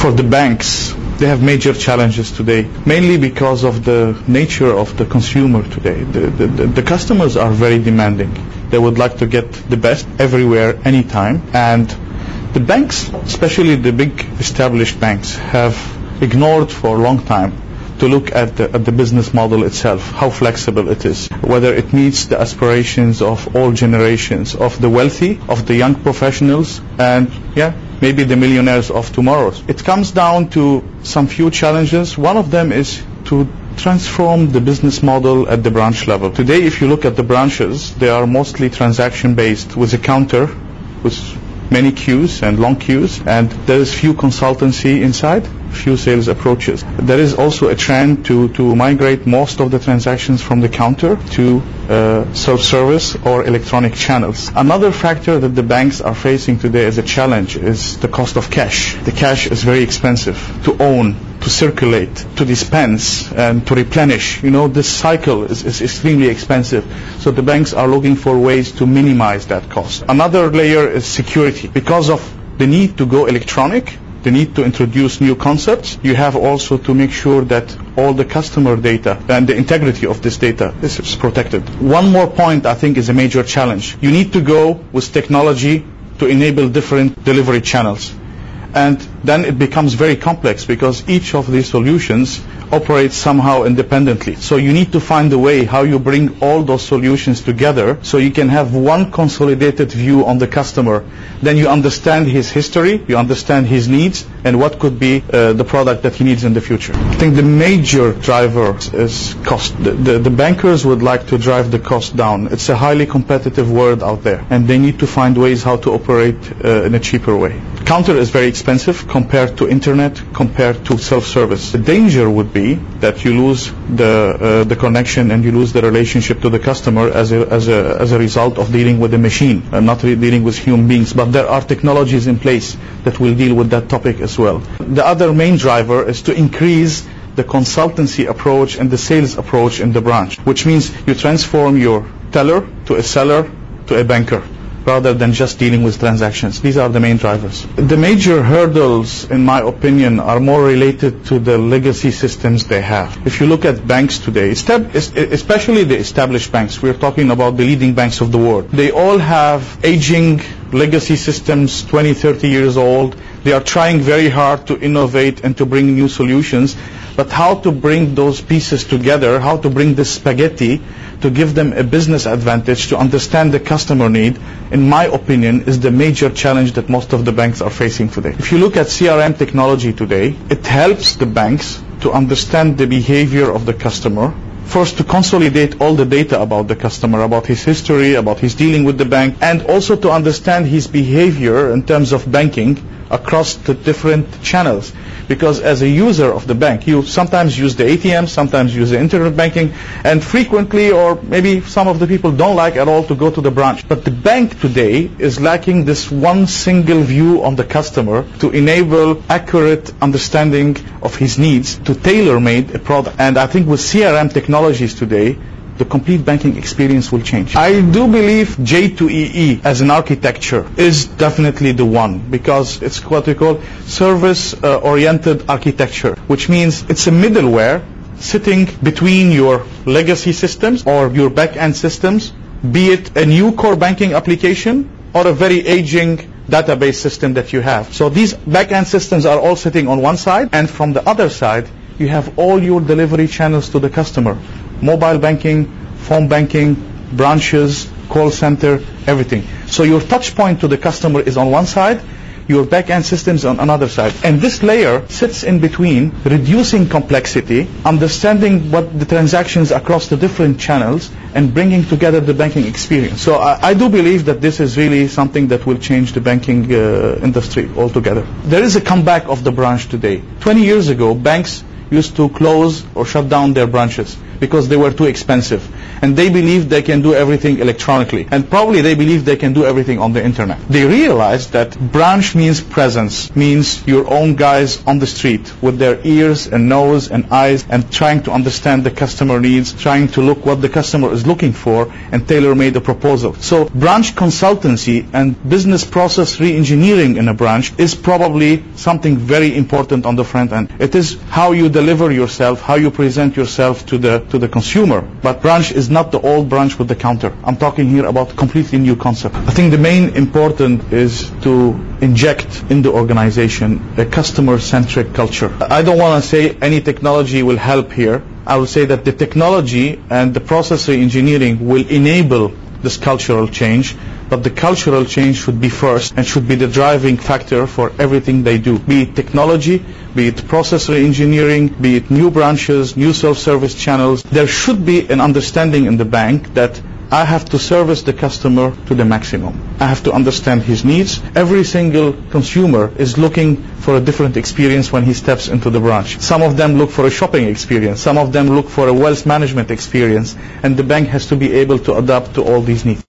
For the banks, they have major challenges today, mainly because of the nature of the consumer today. The customers are very demanding. They would like to get the best everywhere, anytime. And the banks, especially the big established banks, have ignored for a long time to look at the business model itself, how flexible it is, whether it meets the aspirations of all generations, of the wealthy, of the young professionals, and maybe the millionaires of tomorrow. It comes down to some few challenges. One of them is to transform the business model at the branch level. Today, if you look at the branches, they are mostly transaction-based, with a counter, with many queues and long queues, and there is few consultancy inside, few sales approaches. There is also a trend to migrate most of the transactions from the counter to self-service or electronic channels. Another factor that the banks are facing today as a challenge is the cost of cash. The cash is very expensive to own, to circulate, to dispense, and to replenish. This cycle is extremely expensive. So the banks are looking for ways to minimize that cost. Another layer is security. Because of the need to go electronic, the need to introduce new concepts, you have also to make sure that all the customer data and the integrity of this data is protected. One more point I think is a major challenge. You need to go with technology to enable different delivery channels. And then it becomes very complex because each of these solutions operates somehow independently. So you need to find a way how you bring all those solutions together so you can have one consolidated view on the customer. Then you understand his history, you understand his needs, and what could be the product that he needs in the future. I think the major driver is cost. The bankers would like to drive the cost down. It's a highly competitive world out there, and they need to find ways how to operate in a cheaper way. Counter is very expensive compared to internet, compared to self-service. The danger would be that you lose the connection and you lose the relationship to the customer as a result of dealing with a machine and not dealing with human beings. But there are technologies in place that will deal with that topic as well. The other main driver is to increase the consultancy approach and the sales approach in the branch, which means you transform your teller to a seller to a banker, rather than just dealing with transactions. These are the main drivers. The major hurdles, in my opinion, are more related to the legacy systems they have. If you look at banks today, especially the established banks, we're talking about the leading banks of the world, they all have aging legacy systems, 20, 30 years old. They are trying very hard to innovate and to bring new solutions, but how to bring those pieces together, how to bring the spaghetti to give them a business advantage, to understand the customer need, in my opinion, is the major challenge that most of the banks are facing today. If you look at CRM technology today, it helps the banks to understand the behavior of the customer, first to consolidate all the data about the customer, about his history, about his dealing with the bank, and also to understand his behavior in terms of banking across the different channels. Because as a user of the bank, you sometimes use the ATM, sometimes use the internet banking, and frequently, or maybe some of the people don't like at all to go to the branch. But the bank today is lacking this one single view on the customer to enable accurate understanding of his needs, to tailor-made a product. And I think with CRM technologies today, the complete banking experience will change. I do believe J2EE as an architecture is definitely the one, because it's what we call service-oriented architecture, which means it's a middleware sitting between your legacy systems or your back-end systems, be it a new core banking application or a very aging database system that you have. So these back-end systems are all sitting on one side, and from the other side, you have all your delivery channels to the customer. Mobile banking, phone banking, branches, call center, everything. So your touch point to the customer is on one side, your back-end systems on another side. And this layer sits in between, reducing complexity, understanding what the transactions across the different channels, and bringing together the banking experience. So I do believe that this is really something that will change the banking industry altogether. There is a comeback of the branch today. 20 years ago, banks used to close or shut down their branches because they were too expensive. And they believed they can do everything electronically. And probably they believed they can do everything on the internet. They realized that branch means presence, means your own guys on the street with their ears and nose and eyes and trying to understand the customer needs, trying to look what the customer is looking for and tailor-made a proposal. So branch consultancy and business process re-engineering in a branch is probably something very important on the front end. It is how you deliver yourself, how you present yourself to the consumer. But branch is not the old branch with the counter. I'm talking here about a completely new concept. I think the main important is to inject in the organization a customer-centric culture. I don't want to say any technology will help here. I will say that the technology and the process engineering will enable this cultural change, but the cultural change should be first and should be the driving factor for everything they do, be it technology, be it process engineering, be it new branches, new self-service channels. There should be an understanding in the bank that I have to service the customer to the maximum. I have to understand his needs. Every single consumer is looking for a different experience when he steps into the branch. Some of them look for a shopping experience. Some of them look for a wealth management experience. And the bank has to be able to adapt to all these needs.